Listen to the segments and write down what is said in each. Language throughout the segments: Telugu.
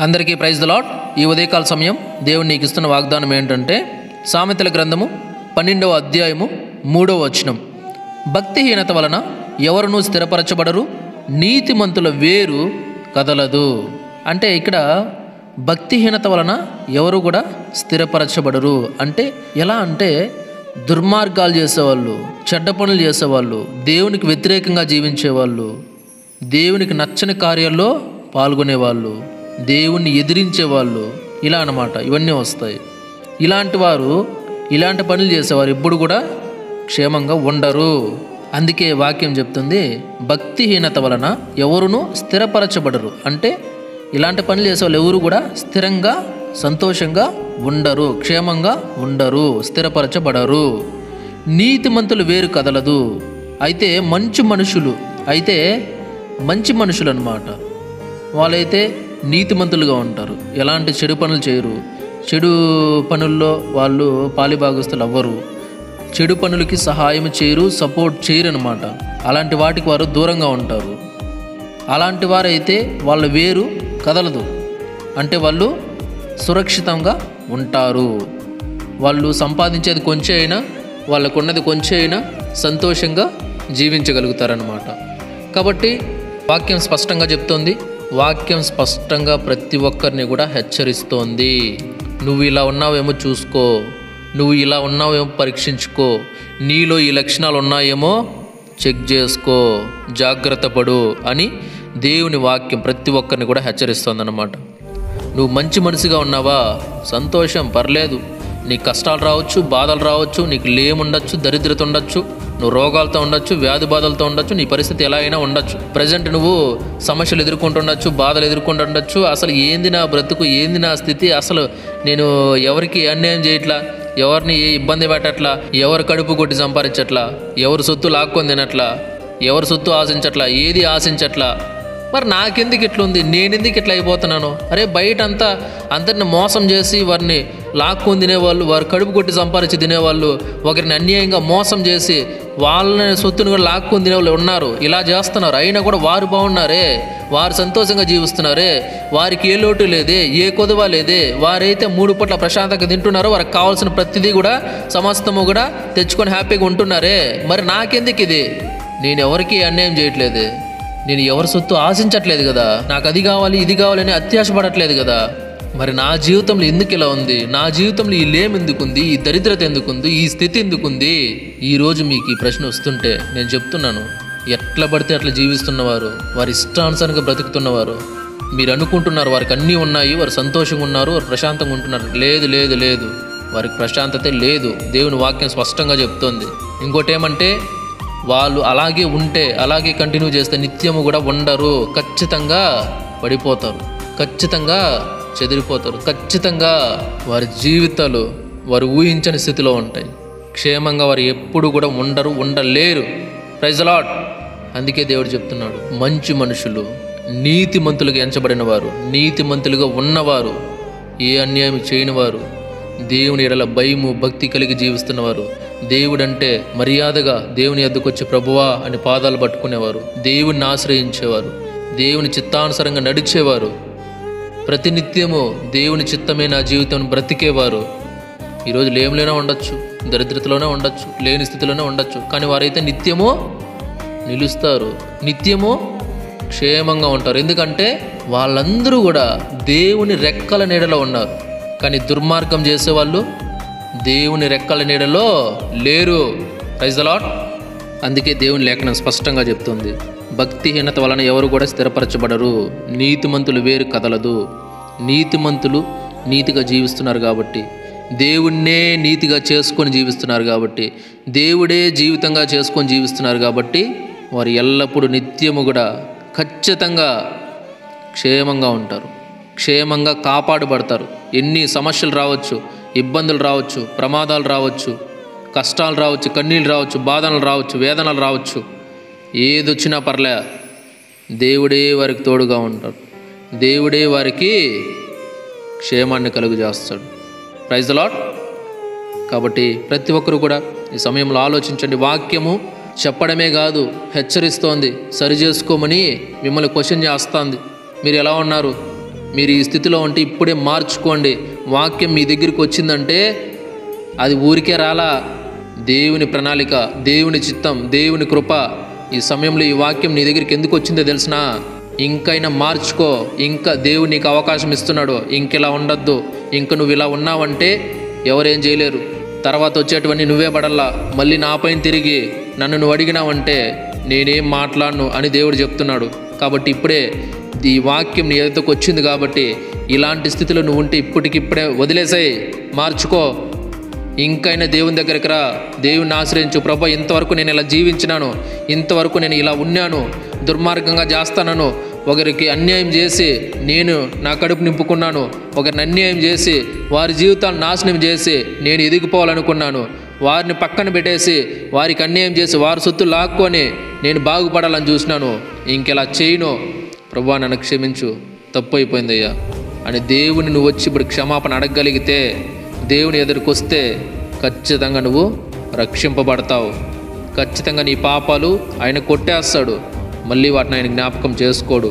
అందరికీ ప్రైజ్ ది లార్డ్. ఈ ఉదయకాల సమయం దేవుడు నీకు ఇస్తున్న వాగ్దానం ఏంటంటే సామెతల గ్రంథము 12వ అధ్యాయము 3వ వచనం. భక్తిహీనత వలన ఎవరునూ స్థిరపరచబడరు, నీతిమంతుల వేరు కదలదు. అంటే ఇక్కడ భక్తిహీనత వలన ఎవరు కూడా స్థిరపరచబడరు అంటే ఎలా అంటే దుర్మార్గాలు చేసేవాళ్ళు, చెడ్డ పనులు చేసేవాళ్ళు, దేవునికి వ్యతిరేకంగా జీవించేవాళ్ళు, దేవునికి నచ్చని కార్యాల్లో పాల్గొనేవాళ్ళు, దేవుణ్ణి ఎదిరించేవాళ్ళు, ఇలా అన్నమాట. ఇవన్నీ వస్తాయి. ఇలాంటి వారు, ఇలాంటి పనులు చేసేవారు ఎప్పుడు కూడా క్షేమంగా ఉండరు. అందుకే వాక్యం చెప్తుంది, భక్తిహీనత వలన ఎవరునూ స్థిరపరచబడరు. అంటే ఇలాంటి పనులు చేసేవాళ్ళు ఎవరు కూడా స్థిరంగా సంతోషంగా ఉండరు, క్షేమంగా ఉండరు, స్థిరపరచబడరు. నీతిమంతులు వేరు కదలదు. అయితే మంచి మనుషులు అన్నమాట. వాళ్ళైతే నీతిమంతులుగా ఉంటారు, ఎలాంటి చెడు పనులు చేయరు, చెడు పనుల్లో వాళ్ళు పాలిభాగస్తులు అవ్వరు, చెడు పనులకి సహాయం చేయరు, సపోర్ట్ చేయరు అనమాట. అలాంటి వాటికి వారు దూరంగా ఉంటారు. అలాంటి వారైతే వాళ్ళ వేరు కదలదు. అంటే వాళ్ళు సురక్షితంగా ఉంటారు. వాళ్ళు సంపాదించేది కొంచెం అయినా, వాళ్ళకున్నది కొంచెం అయినా సంతోషంగా జీవించగలుగుతారనమాట. కాబట్టి వాక్యం స్పష్టంగా చెప్తోంది. వాక్యం స్పష్టంగా ప్రతి ఒక్కరిని కూడా హెచ్చరిస్తోంది. నువ్వు ఇలా ఉన్నావేమో చూసుకో, నువ్వు ఇలా ఉన్నావేమో పరీక్షించుకో, నీలో ఈ లక్షణాలు ఉన్నాయేమో చెక్ చేసుకో, జాగ్రత్త పడు అని దేవుని వాక్యం ప్రతి ఒక్కరిని కూడా హెచ్చరిస్తోంది అన్నమాట. నువ్వు మంచి మనిషిగా ఉన్నావా, సంతోషం, పర్లేదు. నీకు కష్టాలు రావచ్చు, బాధలు రావచ్చు, నీకు లేముండొచ్చు, దరిద్రత ఉండొచ్చు, నువ్వు రోగాలతో ఉండొచ్చు, వ్యాధి బాధలతో ఉండొచ్చు, నీ పరిస్థితి ఎలా అయినా ఉండొచ్చు. ప్రజెంట్ నువ్వు సమస్యలు ఎదుర్కొంటుండొచ్చు, బాధలు ఎదుర్కొంటుండొచ్చు. అసలు ఏంది నా బ్రతుకు, ఏంది నా స్థితి, అసలు నేను ఎవరికి అన్యాయం చేయట్లా, ఎవరిని ఏ ఇబ్బంది పెట్టట్లా, ఎవరు కడుపు కొట్టి సంపాదించట్లా, ఎవరు సొత్తు లాక్కొని తినట్లా, ఎవరు సొత్తు ఆశించట్లా, ఏది ఆశించట్లా. మరి నాకెందుకు ఇట్లుంది, నేనెందుకు ఇట్లా అయిపోతున్నాను? అరే బయట అందరిని మోసం చేసి వారిని లాక్కొని తినేవాళ్ళు, వారు కడుపు కొట్టి సంపాదించి తినేవాళ్ళు, ఒకరిని అన్యాయంగా మోసం చేసి వాళ్ళని సొత్తుని కూడా లాక్కొని తినేవాళ్ళు ఉన్నారు. ఇలా చేస్తున్నారు. అయినా కూడా వారు బాగున్నారే, వారు సంతోషంగా జీవిస్తున్నారే, వారికి ఏ లోటు లేదే, ఏ కొదువ లేదే, వారైతే 3 పూట్ల ప్రశాంతంగా తింటున్నారు, వారికి కావాల్సిన ప్రతిదీ కూడా సమస్తము కూడా తెచ్చుకొని హ్యాపీగా ఉంటున్నారే. మరి నాకెందుకు ఇది? నేను ఎవరికి అన్యాయం చేయట్లేదే, నేను ఎవరి సొత్తు ఆశించట్లేదు కదా, నాకు అది కావాలి ఇది కావాలని అత్యాశపడట్లేదు కదా. మరి నా జీవితంలో ఎందుకు ఇలా ఉంది, నా జీవితంలో ఈ లేం ఎందుకుంది, ఈ దరిద్రత ఎందుకుంది, ఈ స్థితి ఎందుకుంది? ఈరోజు మీకు ఈ ప్రశ్న వస్తుంటే నేను చెప్తున్నాను, ఎట్లా పడితే అట్లా జీవిస్తున్నవారు, వారి ఇష్టానుసారంగా బ్రతుకుతున్నవారు, మీరు అనుకుంటున్నారు వారికి అన్నీ ఉన్నాయి, వారు సంతోషంగా ఉన్నారు, వారు ప్రశాంతంగా ఉంటున్నారు. లేదు లేదు లేదు, వారికి ప్రశాంతతే లేదు. దేవుని వాక్యం స్పష్టంగా చెప్తోంది. ఇంకోటి ఏమంటే, వాళ్ళు అలాగే ఉంటే, అలాగే కంటిన్యూ చేస్తే నిత్యము కూడా ఉండరు. ఖచ్చితంగా పడిపోతారు, ఖచ్చితంగా చెదిరిపోతారు, ఖచ్చితంగా వారి జీవితాలు వారు ఊహించని స్థితిలో ఉంటాయి. క్షేమంగా వారు ఎప్పుడు కూడా ఉండలేరు. Praise the lord. అందుకే దేవుడు చెప్తున్నాడు, మంచి మనుషులు, నీతిమంతులుగా ఎంచబడిన వారు, నీతిమంతులుగా ఉన్నవారు, ఏ అన్యాయం చేయని వారు, దేవుని ఎడల భయము భక్తి కలిగి జీవిస్తున్నవారు, దేవుడంటే మర్యాదగా దేవుని యొద్దకు వచ్చి ప్రభువా అని పాదాలు పట్టుకునేవారు, దేవుణ్ణి ఆశ్రయించేవారు, దేవుని చిత్తానుసారంగా నడిచేవారు, ప్రతినిత్యము దేవుని చిత్తమే నా జీవితం బ్రతికేవారు. ఈరోజు లేములోనే ఉండొచ్చు, దరిద్రతలోనే ఉండొచ్చు, లేని స్థితిలోనే ఉండొచ్చు, కానీ వారైతే నిత్యము నిలుస్తారు, నిత్యము క్షేమంగా ఉంటారు. ఎందుకంటే వాళ్ళందరూ కూడా దేవుని రెక్కల నీడలో ఉన్నారు. కానీ దుర్మార్గం చేసేవాళ్ళు దేవుని రెక్కల నీడలో లేరు. Praise the lord. అందుకే దేవుని లేఖనం స్పష్టంగా చెప్తుంది, భక్తిహీనత వలన ఎవరు కూడా స్థిరపరచబడరు, నీతిమంతులు వేరు కదలదు. నీతిమంతులు నీతిగా జీవిస్తున్నారు కాబట్టి, దేవుణ్ణే నీతిగా చేసుకొని జీవిస్తున్నారు కాబట్టి, దేవుడే జీవితంగా చేసుకొని జీవిస్తున్నారు కాబట్టి, వారు ఎల్లప్పుడూ నిత్యము కూడా ఖచ్చితంగా క్షేమంగా ఉంటారు, క్షేమంగా కాపాడబడతారు. ఎన్ని సమస్యలు రావచ్చు, ఇబ్బందులు రావచ్చు, ప్రమాదాలు రావచ్చు, కష్టాలు రావచ్చు, కన్నీళ్ళు రావచ్చు, బాధలు రావచ్చు, వేదనలు రావచ్చు, ఏదొచ్చినా పర్లే, దేవుడే వారికి తోడుగా ఉంటాడు, దేవుడే వారికి క్షేమాన్ని కలుగు చేస్తాడు. Praise the lord. కాబట్టి ప్రతి ఒక్కరు కూడా ఈ సమయంలో ఆలోచించండి. వాక్యము చెప్పడమే కాదు, హెచ్చరిస్తోంది, సరి చేసుకోమని మిమ్మల్ని క్వశ్చన్ చేస్తోంది. మీరు ఎలా ఉన్నారు, మీరు ఈ స్థితిలో ఉంటే ఇప్పుడే మార్చుకోండి. వాక్యం మీ దగ్గరికి వచ్చిందంటే అది ఊరికే రాలా, దేవుని ప్రణాళిక, దేవుని చిత్తం, దేవుని కృప. ఈ సమయంలో ఈ వాక్యం నీ దగ్గరికి ఎందుకు వచ్చిందో తెలిసినా? ఇంకైనా మార్చుకో. ఇంకా దేవుడు నీకు అవకాశం ఇస్తున్నాడు. ఇంకెలా ఉండొద్దు. ఇంక నువ్వు ఇలా ఉన్నావంటే ఎవరేం చేయలేరు. తర్వాత వచ్చేటువంటి నువ్వే పడల్లా. మళ్ళీ నా పైన తిరిగి నన్ను నువ్వు అడిగినావంటే నేనేం మాట్లాడను అని దేవుడు చెప్తున్నాడు. కాబట్టి ఇప్పుడే ఈ వాక్యం నీ ఎదుటకు వచ్చింది కాబట్టి ఇలాంటి స్థితిలో నువ్వు ఉంటే ఇప్పటికిప్పుడే వదిలేసాయి, మార్చుకో. ఇంకైనా దేవుని దగ్గరికి రా, దేవుని ఆశ్రయించు. ప్రభా, ఇంతవరకు నేను ఇలా జీవించినాను, ఇంతవరకు నేను ఇలా ఉన్నాను, దుర్మార్గంగా చేస్తానను, ఒకరికి అన్యాయం చేసి నేను నా కడుపు నింపుకున్నాను, ఒకరిని అన్యాయం చేసి వారి జీవితాలను నాశనం చేసి నేను ఎదిగిపోవాలనుకున్నాను, వారిని పక్కన పెట్టేసి వారికి అన్యాయం చేసి వారి సొత్తు లాక్కొని నేను బాగుపడాలని చూసినాను. ఇంకెలా చేయను ప్రభా, నన్ను క్షమించు, తప్పు అయిపోయిందయ్యా అని దేవుని నువ్వు వచ్చి ఇప్పుడు క్షమాపణ అడగగలిగితే, దేవుని ఎదురుకు వస్తే ఖచ్చితంగా నువ్వు రక్షింపబడతావు. ఖచ్చితంగా నీ పాపాలు ఆయన కొట్టేస్తాడు, మళ్ళీ వాటిని ఆయన జ్ఞాపకం చేసుకోడు.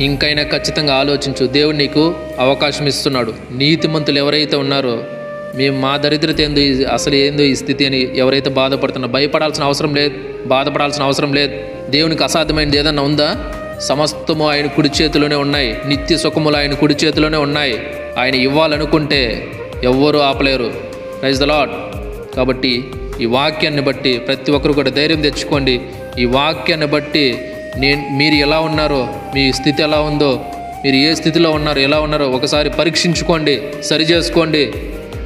ఇంకైనా ఖచ్చితంగా ఆలోచించు. దేవుడు నీకు అవకాశం ఇస్తున్నాడు. నీతిమంతులు ఎవరైతే ఉన్నారో, మేము మా దరిద్రత ఏందో, అసలు ఏందో ఈ స్థితి అని ఎవరైతే బాధపడుతున్నారో భయపడాల్సిన అవసరం లేదు, బాధపడాల్సిన అవసరం లేదు. దేవునికి అసాధ్యమైనది ఏదన్నా ఉందా? సమస్తము ఆయన కుడి చేతిలోనే ఉన్నాయి. నిత్య సుఖములు ఆయన కుడి చేతిలోనే ఉన్నాయి. ఆయన ఇవ్వాలనుకుంటే ఎవ్వరూ ఆపలేరు. Praise the lord. కాబట్టి ఈ వాక్యాన్ని బట్టి ప్రతి ఒక్కరు కూడా ధైర్యం తెచ్చుకోండి. ఈ వాక్యాన్ని బట్టి మీరు ఎలా ఉన్నారో, మీ స్థితి ఎలా ఉందో, మీరు ఏ స్థితిలో ఉన్నారో, ఎలా ఉన్నారో ఒకసారి పరీక్షించుకోండి, సరి చేసుకోండి.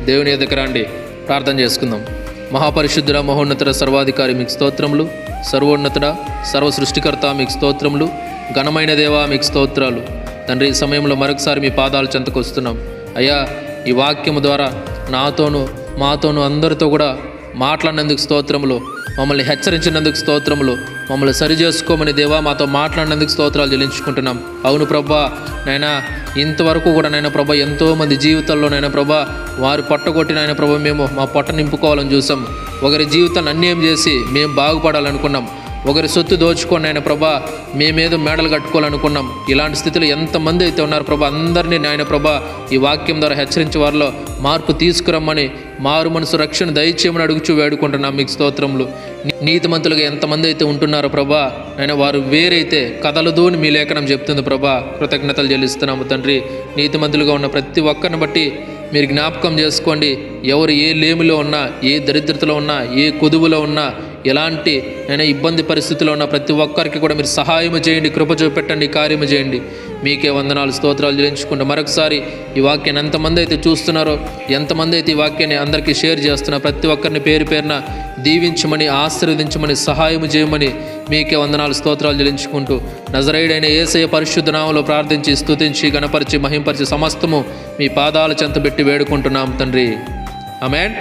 దేవుని ఎదుకు రండి. ప్రార్థన చేసుకుందాం. మహాపరిశుద్ధుడ, మహోన్నతుడ, సర్వాధికారి మీకు స్తోత్రములు. సర్వోన్నతుడ, సర్వ సృష్టికర్త మీకు స్తోత్రములు. ఘనమైన దేవా మీకు స్తోత్రాలు. తండ్రి, ఈ సమయంలో మరొకసారి మీ పాదాల చెంతకు వస్తున్నాం. అయ్యా, ఈ వాక్యము ద్వారా నాతోనూ మాతోనూ అందరితో కూడా మాట్లాడినందుకు స్తోత్రములు, మమ్మల్ని హెచ్చరించినందుకు స్తోత్రములు, మమ్మల్ని సరి చేసుకోమని దేవా మాతో మాట్లాడినందుకు స్తోత్రాలు చెల్లించుకుంటున్నాం. అవును ప్రభా, నైనా ఇంతవరకు కూడా నైనా ప్రభా ఎంతోమంది జీవితాల్లో నైనా ప్రభా వారు పొట్టగొట్టి నైనా ప్రభా మేము మా పొట్ట నింపుకోవాలని చూసాం. ఒకరి జీవితాన్ని అన్యాయం చేసి మేము బాగుపడాలనుకున్నాం. ఒకరి సొత్తు దోచుకొని ఆయన ప్రభా మేమేదో మేడలు కట్టుకోవాలనుకున్నాం. ఇలాంటి స్థితిలో ఎంతమంది అయితే ఉన్నారు ప్రభా, అందరినీ నాయన ప్రభా ఈ వాక్యం ద్వారా హెచ్చరించి వారిలో మార్పు తీసుకురమ్మని, మారు మనసు రక్షణ దయచేయమని అడుగుచూ వేడుకుంటున్నాం మీకు స్తోత్రములు. నీతిమంతులుగా ఎంతమంది అయితే ఉంటున్నారో ప్రభా, ఆయన వారు వేరైతే కదలదు అని మీ లేఖనం చెప్తుంది ప్రభా. కృతజ్ఞతలు చెల్లిస్తున్నాము తండ్రి. నీతిమంతులుగా ఉన్న ప్రతి ఒక్కరిని బట్టి మీరు జ్ఞాపకం చేసుకోండి. ఎవరు ఏ లేమిలో ఉన్నా, ఏ దరిద్రతలో ఉన్నా, ఏ కొదువులో ఉన్నా, ఎలాంటి నేను ఇబ్బంది పరిస్థితిలో ఉన్న ప్రతి ఒక్కరికి కూడా మీరు సహాయం చేయండి, కృప చూపెట్టండి, కార్యము చేయండి. మీకే వందనాలు, స్తోత్రాలు చెల్లించుకుంటూ మరొకసారి ఈ వాక్యాన్ని ఎంతమంది అయితే చూస్తున్నారో, ఎంతమంది అయితే ఈ వాక్యాన్ని అందరికీ షేర్ చేస్తున్నారో ప్రతి ఒక్కరిని పేరు పేరున దీవించమని, ఆశీర్వదించమని, సహాయం చేయమని మీకే వందనాలు, స్తోత్రాలు చెల్లించుకుంటూ నజరేయుడైన యేసయ్య పరిశుద్ధ నామములో ప్రార్థించి, స్తుతించి, గణపరిచి, మహింపరిచి సమస్తము మీ పాదాల చెంత పెట్టి వేడుకుంటున్నాం తండ్రి. ఆమేన్.